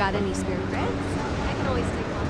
Got any spare credits? I can always take one.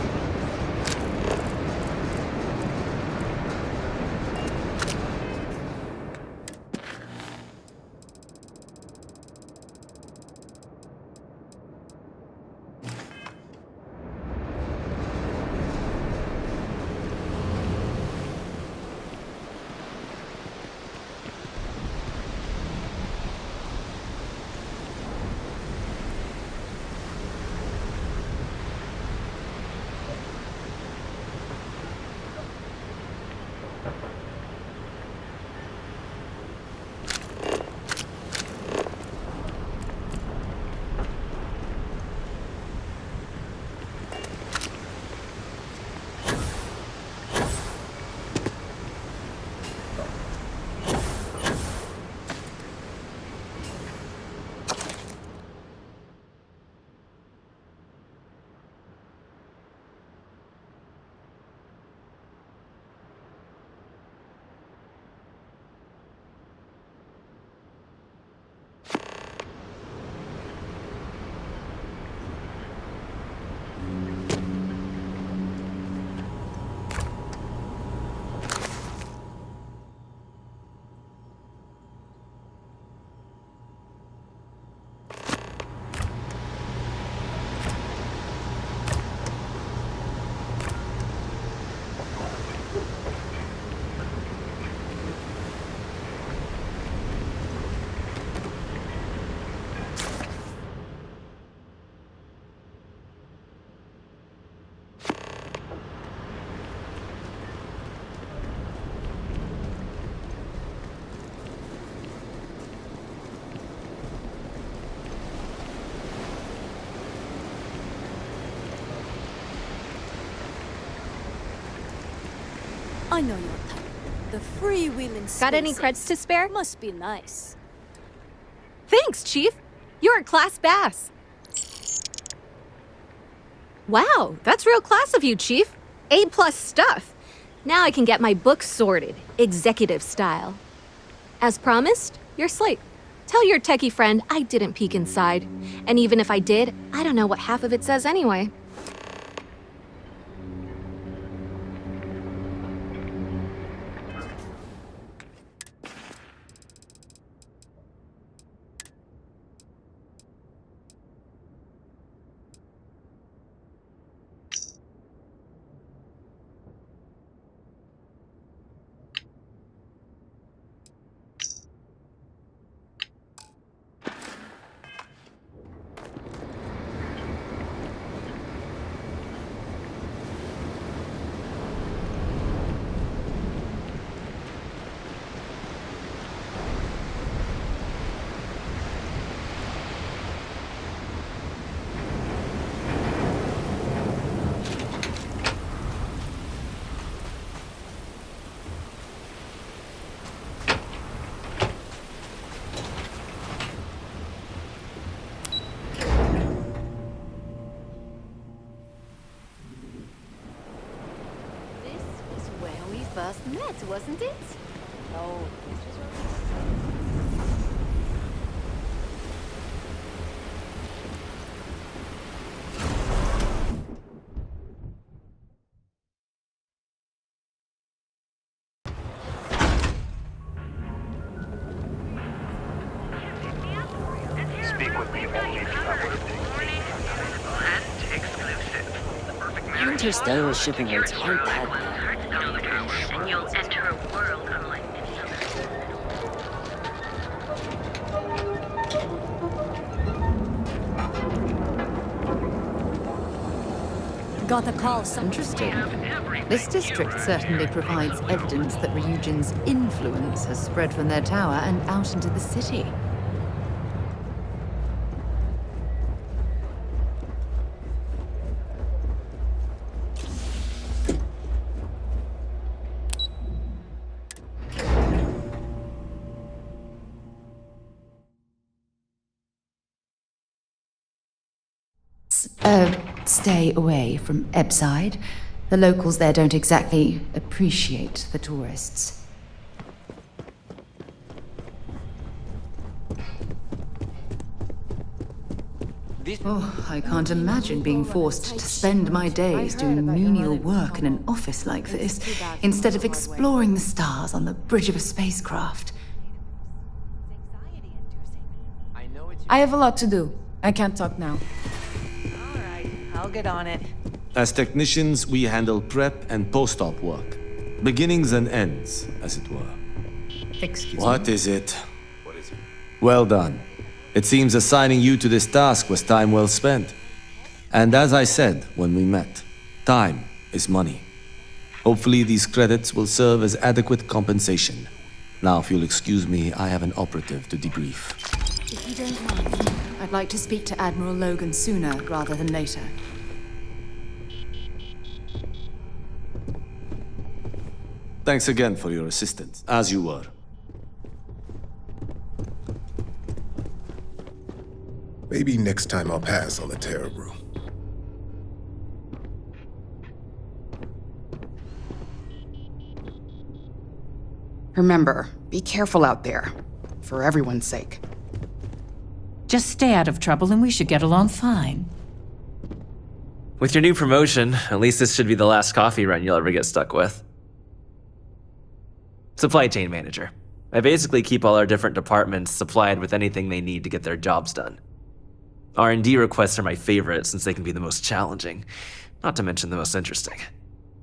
I know your type. The freewheeling Got any spaces creds to spare? Must be nice. Thanks, Chief. You're a class bass. Wow, that's real class of you, Chief. A+ stuff. Now I can get my books sorted, executive style. As promised, your slate. Tell your techie friend I didn't peek inside. And even if I did, I don't know what half of it says anyway. First met, wasn't it? Oh, this was Speak with me only if you have what it takes. Interstellar shipping rates aren't that bad. And you'll enter a world unlike any other. Got a call, some Interesting. This district certainly provides evidence that Ryujin's influence has spread from their tower and out into the city. Stay away from Ebside. The locals there don't exactly appreciate the tourists. Oh, I can't imagine being forced to spend my days doing menial work in an office like this, instead of exploring the stars on the bridge of a spacecraft. I have a lot to do. I can't talk now. Alright, I'll get on it. As technicians, we handle prep and post-op work. Beginnings and ends, as it were. Excuse me. What is it? Well done. It seems assigning you to this task was time well spent. And as I said when we met, time is money. Hopefully these credits will serve as adequate compensation. Now, if you'll excuse me, I have an operative to debrief. If you don't mind, I'd like to speak to Admiral Logan sooner rather than later. Thanks again for your assistance, as you were. Maybe next time I'll pass on the Terror Brew. Remember, be careful out there, for everyone's sake. Just stay out of trouble and we should get along fine. With your new promotion, at least this should be the last coffee run you'll ever get stuck with. Supply chain manager. I basically keep all our different departments supplied with anything they need to get their jobs done. R&D requests are my favorite since they can be the most challenging, not to mention the most interesting.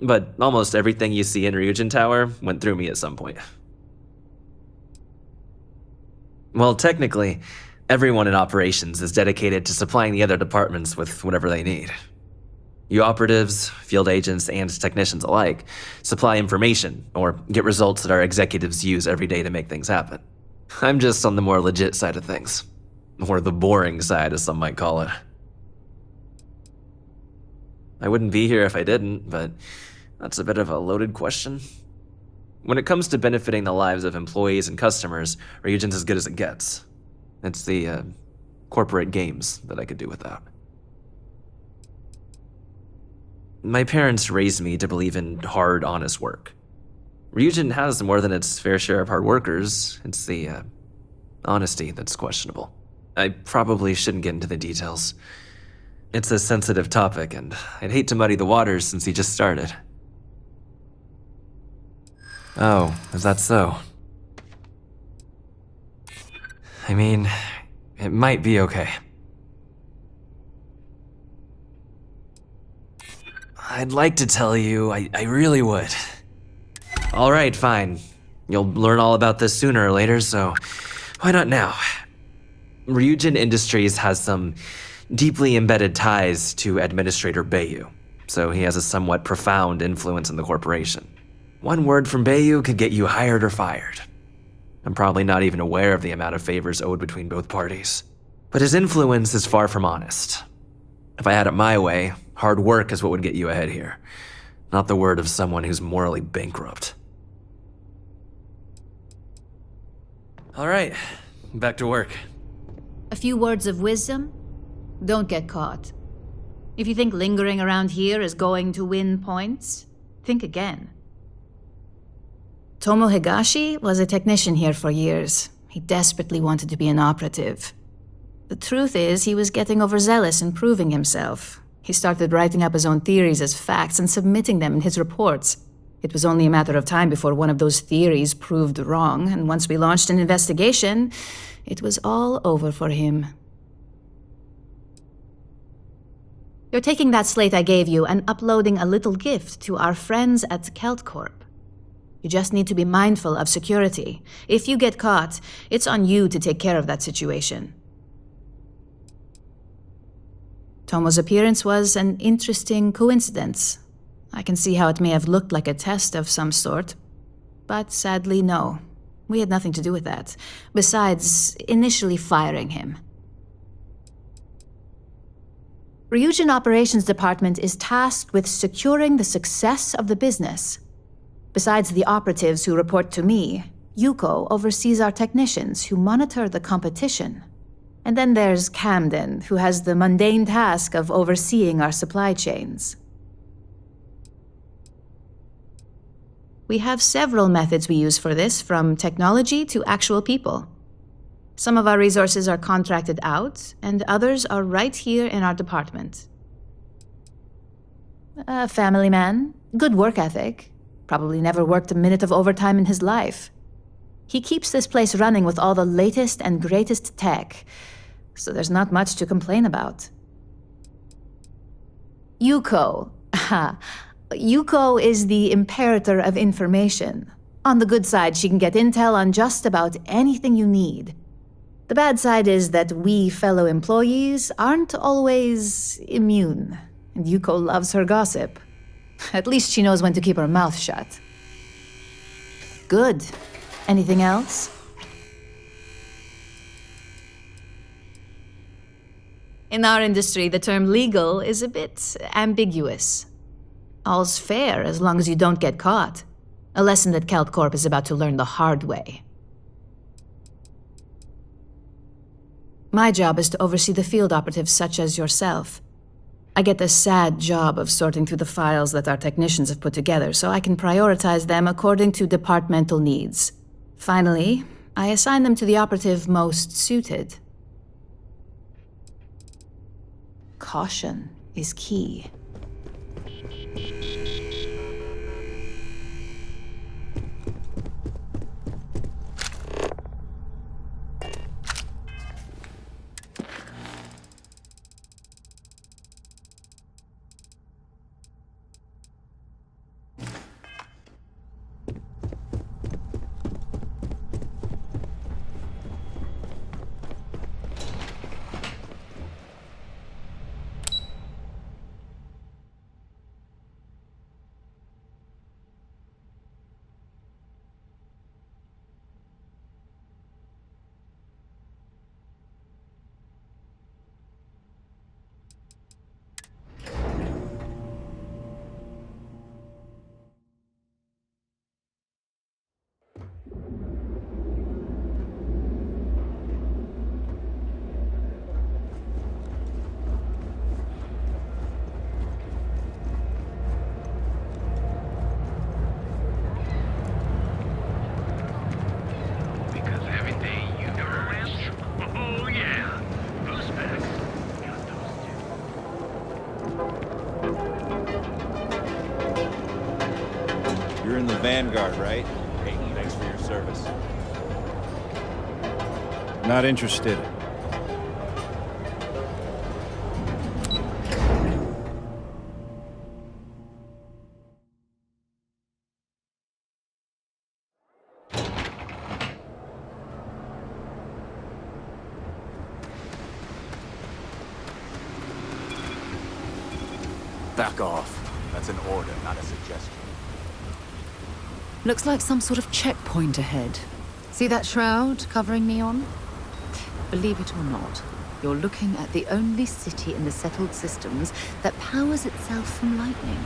But almost everything you see in Ryujin Tower went through me at some point. Well, technically, everyone in operations is dedicated to supplying the other departments with whatever they need. You operatives, field agents, and technicians alike supply information or get results that our executives use every day to make things happen. I'm just on the more legit side of things. Or the boring side, as some might call it. I wouldn't be here if I didn't, but that's a bit of a loaded question. When it comes to benefiting the lives of employees and customers, Ryujin's as good as it gets. It's the corporate games that I could do without. My parents raised me to believe in hard, honest work. Ryujin has more than its fair share of hard workers. It's the honesty that's questionable. I probably shouldn't get into the details. It's a sensitive topic, and I'd hate to muddy the waters since he just started. Oh, is that so? I mean, it might be okay. I'd like to tell you, I really would. Alright, fine. You'll learn all about this sooner or later, so why not now? Ryujin Industries has some deeply embedded ties to Administrator Bayu, so he has a somewhat profound influence in the corporation. One word from Bayu could get you hired or fired. I'm probably not even aware of the amount of favors owed between both parties. But his influence is far from honest. If I had it my way, hard work is what would get you ahead here, not the word of someone who's morally bankrupt. All right, back to work. A few words of wisdom? Don't get caught. If you think lingering around here is going to win points, think again. Tomo Higashi was a technician here for years. He desperately wanted to be an operative. The truth is, he was getting overzealous in proving himself. He started writing up his own theories as facts and submitting them in his reports. It was only a matter of time before one of those theories proved wrong, and once we launched an investigation, it was all over for him. You're taking that slate I gave you and uploading a little gift to our friends at KeltCorp. You just need to be mindful of security. If you get caught, it's on you to take care of that situation. Tomo's appearance was an interesting coincidence. I can see how it may have looked like a test of some sort. But sadly, no. We had nothing to do with that, besides initially firing him. Ryujin Operations Department is tasked with securing the success of the business. Besides the operatives who report to me, Yuko oversees our technicians who monitor the competition. And then there's Camden, who has the mundane task of overseeing our supply chains. We have several methods we use for this, from technology to actual people. Some of our resources are contracted out, and others are right here in our department. A family man, good work ethic, probably never worked a minute of overtime in his life. He keeps this place running with all the latest and greatest tech, so there's not much to complain about. Yuko. Yuko is the imperator of information. On the good side, she can get intel on just about anything you need. The bad side is that we fellow employees aren't always immune, and Yuko loves her gossip. At least she knows when to keep her mouth shut. Good. Anything else? In our industry, the term legal is a bit ambiguous. All's fair as long as you don't get caught. A lesson that Kelt Corp is about to learn the hard way. My job is to oversee the field operatives such as yourself. I get the sad job of sorting through the files that our technicians have put together so I can prioritize them according to departmental needs. Finally, I assign them to the operative most suited. Caution is key. You're in the Vanguard, right? Hey, thanks for your service. Not interested. Back off. That's an order, not a suggestion. Looks like some sort of checkpoint ahead. See that shroud covering Neon? Believe it or not, you're looking at the only city in the settled systems that powers itself from lightning.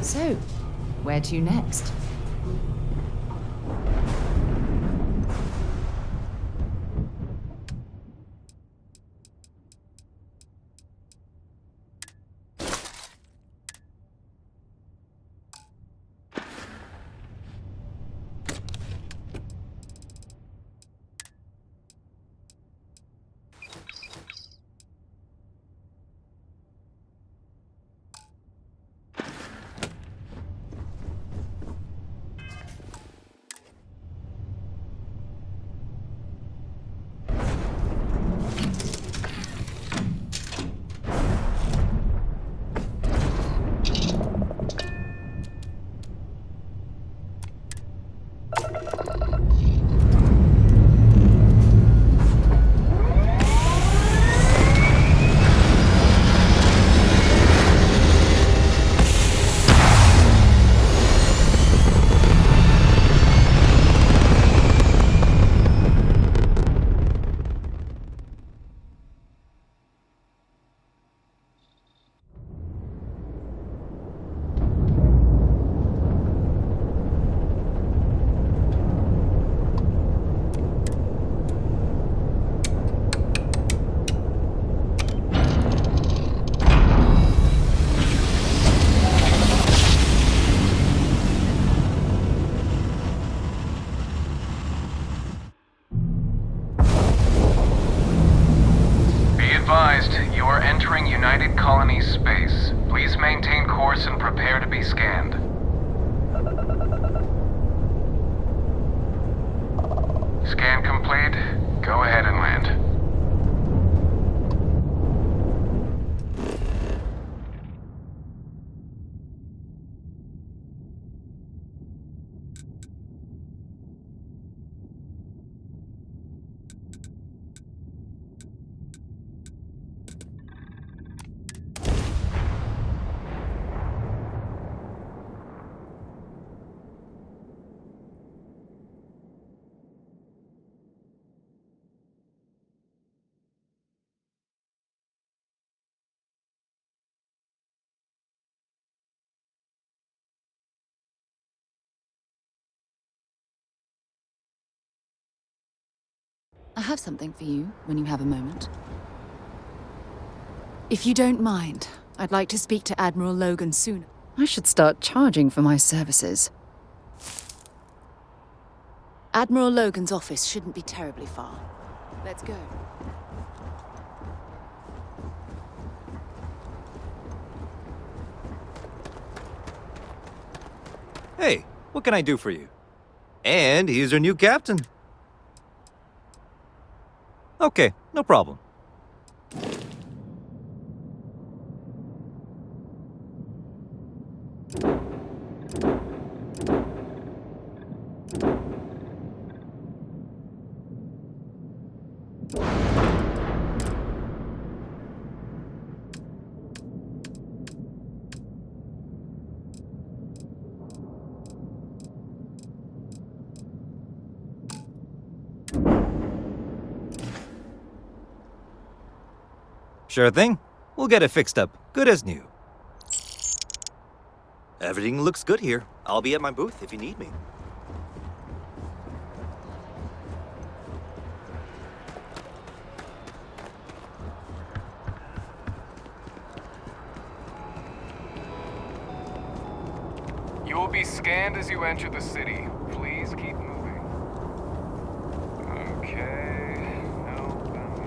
So, where to next? Prepare to be scanned. Scan complete. Go ahead and land. I have something for you when you have a moment. If you don't mind, I'd like to speak to Admiral Logan sooner. I should start charging for my services. Admiral Logan's office shouldn't be terribly far. Let's go. Hey, what can I do for you? And he's your new captain. Okay, no problem. Sure thing. We'll get it fixed up. Good as new. Everything looks good here. I'll be at my booth if you need me. You will be scanned as you enter the city. Please keep moving. Okay. No bounty.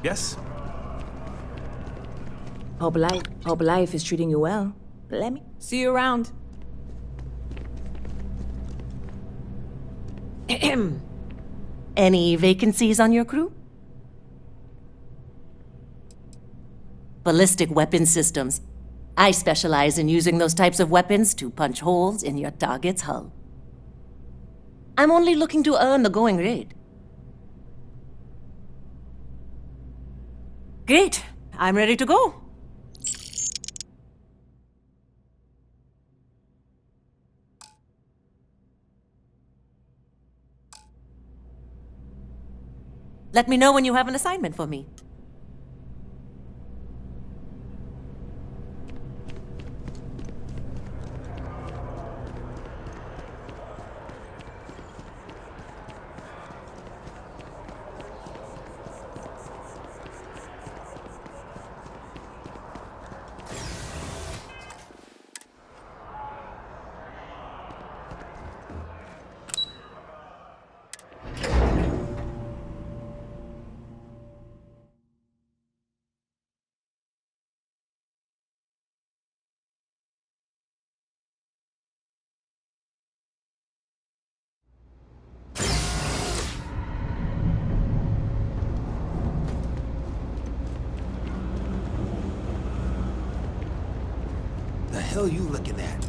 Yes? Hope life is treating you well. Let me see you around. Any vacancies on your crew? Ballistic weapon systems. I specialize in using those types of weapons to punch holes in your target's hull. I'm only looking to earn the going rate. Great. I'm ready to go. Let me know when you have an assignment for me. The hell you looking at?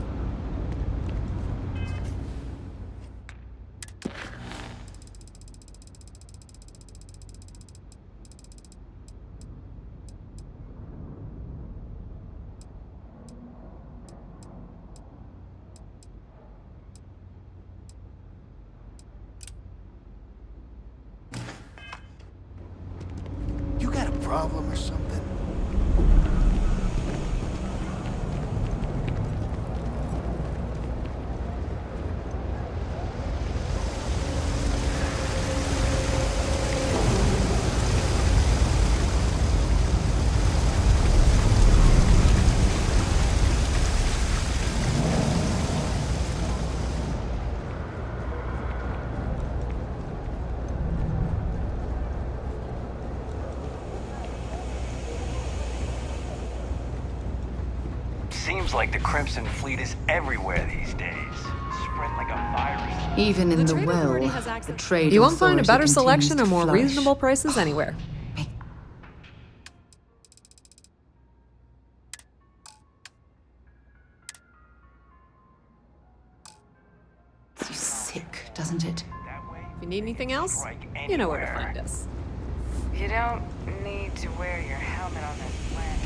You got a problem or something? Seems like the Crimson Fleet is everywhere these days. Spread like a virus. Even in the well, the trade You won't find a authority better continues selection to or more flourish. reasonable prices anywhere. It's sick, doesn't it? If you need anything else, you know where to find us. You don't need to wear your helmet on this planet.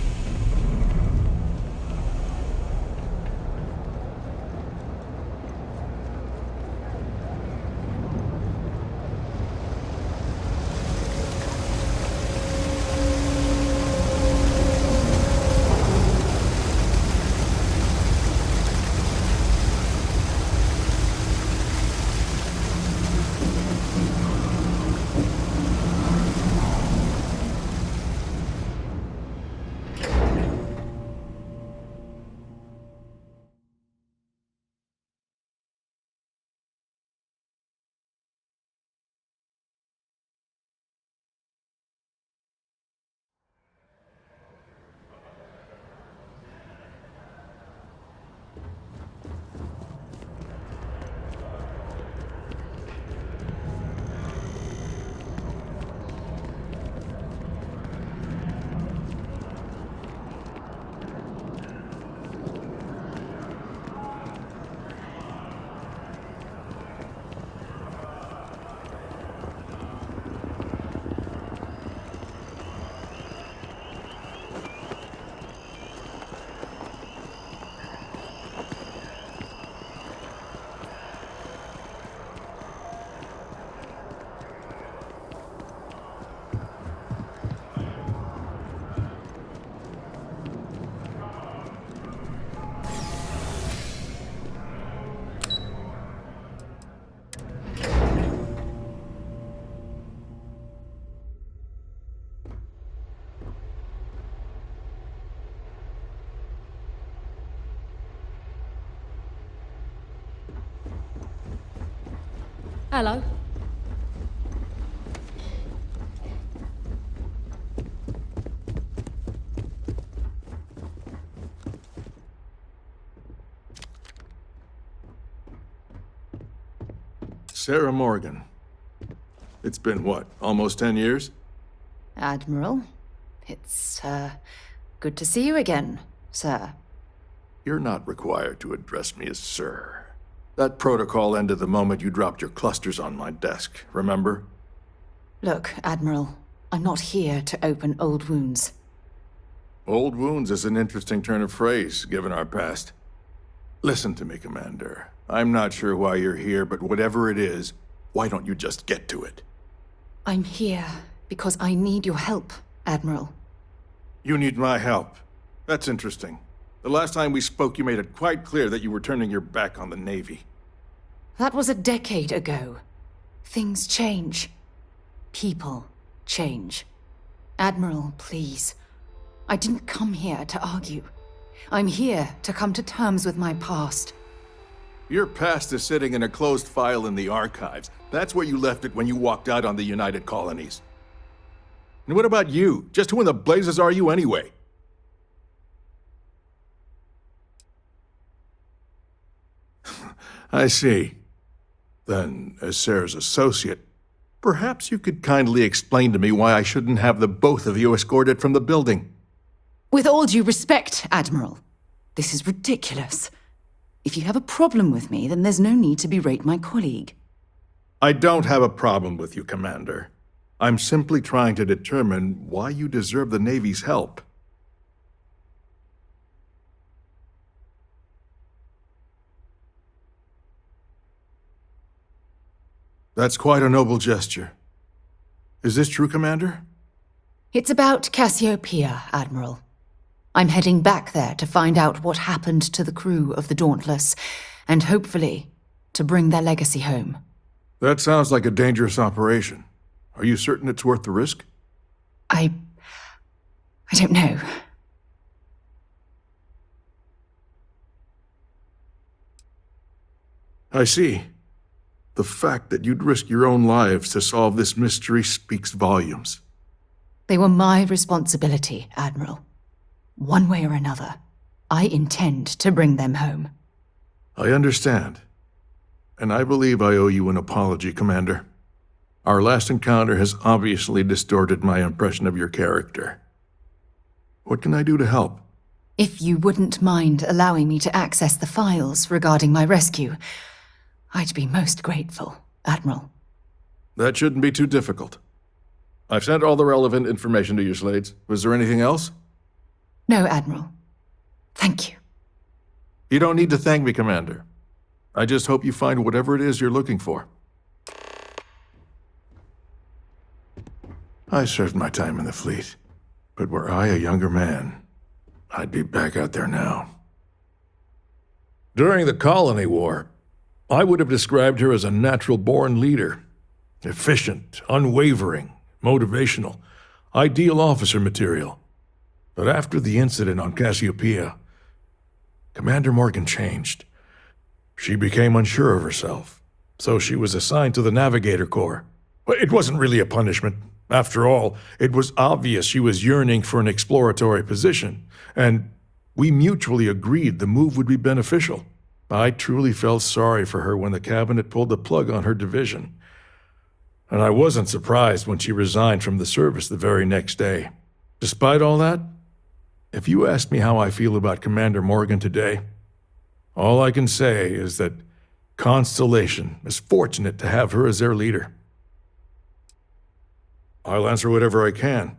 Hello. Sarah Morgan. It's been what, almost 10 years? Admiral, it's, good to see you again, sir. You're not required to address me as sir. That protocol ended the moment you dropped your clusters on my desk, remember? Look, Admiral, I'm not here to open old wounds. Old wounds is an interesting turn of phrase, given our past. Listen to me, Commander. I'm not sure why you're here, but whatever it is, why don't you just get to it? I'm here because I need your help, Admiral. You need my help. That's interesting. The last time we spoke, you made it quite clear that you were turning your back on the Navy. That was a decade ago. Things change. People change. Admiral, please. I didn't come here to argue. I'm here to come to terms with my past. Your past is sitting in a closed file in the archives. That's where you left it when you walked out on the United Colonies. And what about you? Just who in the blazes are you anyway? I see. Then, as Sarah's associate, perhaps you could kindly explain to me why I shouldn't have the both of you escorted from the building. With all due respect, Admiral, this is ridiculous. If you have a problem with me, then there's no need to berate my colleague. I don't have a problem with you, Commander. I'm simply trying to determine why you deserve the Navy's help. That's quite a noble gesture. Is this true, Commander? It's about Cassiopeia, Admiral. I'm heading back there to find out what happened to the crew of the Dauntless, and hopefully, to bring their legacy home. That sounds like a dangerous operation. Are you certain it's worth the risk? I don't know. I see. The fact that you'd risk your own lives to solve this mystery speaks volumes. They were my responsibility, Admiral. One way or another. I intend to bring them home. I understand. And I believe I owe you an apology, Commander. Our last encounter has obviously distorted my impression of your character. What can I do to help? If you wouldn't mind allowing me to access the files regarding my rescue, I'd be most grateful, Admiral. That shouldn't be too difficult. I've sent all the relevant information to your slates. Was there anything else? No, Admiral. Thank you. You don't need to thank me, Commander. I just hope you find whatever it is you're looking for. I served my time in the fleet, but were I a younger man, I'd be back out there now. During the Colony War, I would have described her as a natural-born leader. Efficient, unwavering, motivational, ideal officer material. But after the incident on Cassiopeia, Commander Morgan changed. She became unsure of herself, so she was assigned to the Navigator Corps. But it wasn't really a punishment. After all, it was obvious she was yearning for an exploratory position, and we mutually agreed the move would be beneficial. I truly felt sorry for her when the cabinet pulled the plug on her division. And I wasn't surprised when she resigned from the service the very next day. Despite all that, if you ask me how I feel about Commander Morgan today, all I can say is that Constellation is fortunate to have her as their leader. I'll answer whatever I can,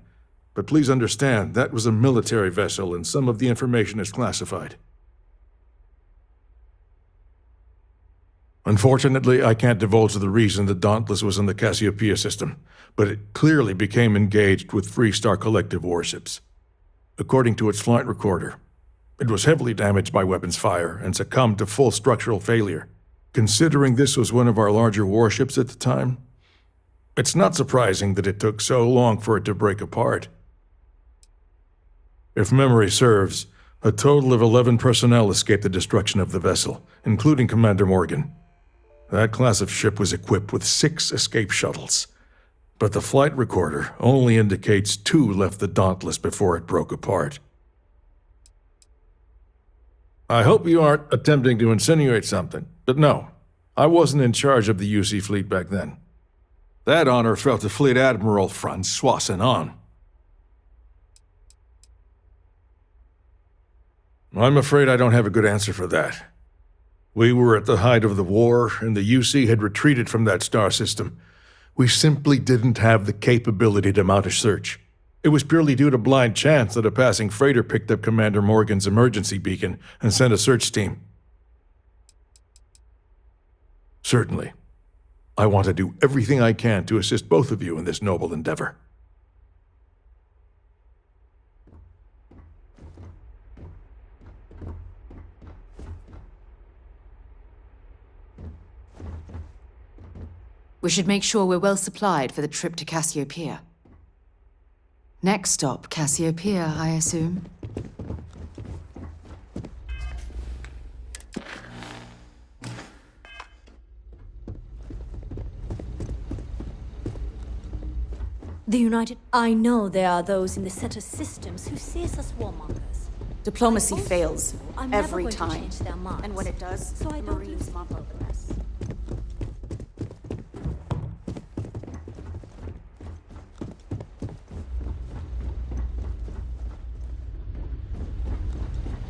but please understand that was a military vessel and some of the information is classified. Unfortunately, I can't divulge the reason the Dauntless was in the Cassiopeia system, but it clearly became engaged with Freestar Collective warships. According to its flight recorder, it was heavily damaged by weapons fire and succumbed to full structural failure. Considering this was one of our larger warships at the time, it's not surprising that it took so long for it to break apart. If memory serves, a total of 11 personnel escaped the destruction of the vessel, including Commander Morgan. That class of ship was equipped with 6 escape shuttles, but the flight recorder only indicates 2 left the Dauntless before it broke apart. I hope you aren't attempting to insinuate something, but no, I wasn't in charge of the UC fleet back then. That honor fell to Fleet Admiral Francois Senon. I'm afraid I don't have a good answer for that. We were at the height of the war, and the UC had retreated from that star system. We simply didn't have the capability to mount a search. It was purely due to blind chance that a passing freighter picked up Commander Morgan's emergency beacon and sent a search team. Certainly. I want to do everything I can to assist both of you in this noble endeavor. We should make sure we're well supplied for the trip to Cassiopeia. Next stop, Cassiopeia, I assume. The United... I know there are those in the Center systems who see us as warmongers. Diplomacy fails I'm never every going to time. change their minds. And when it does, So I the don't Marines lose mop over us.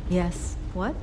Yes. What?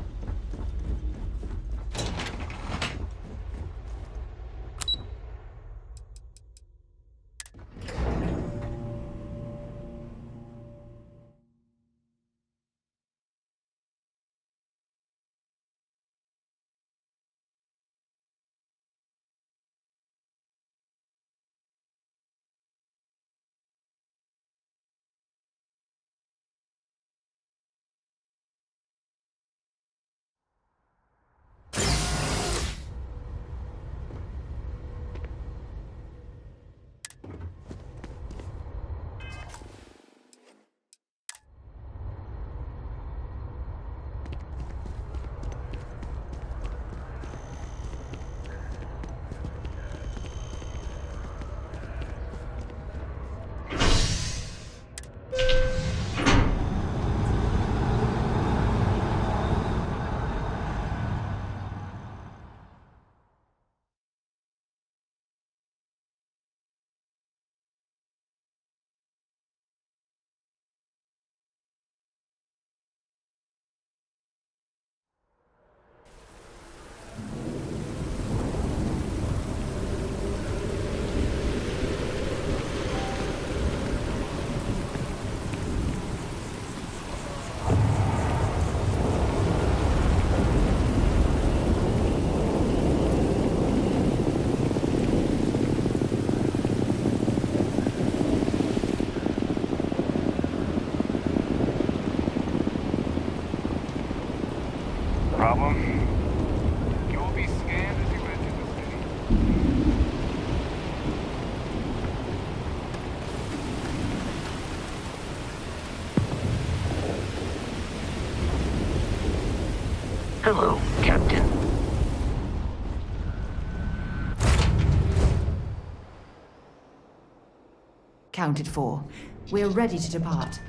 Counted for. We're ready to depart.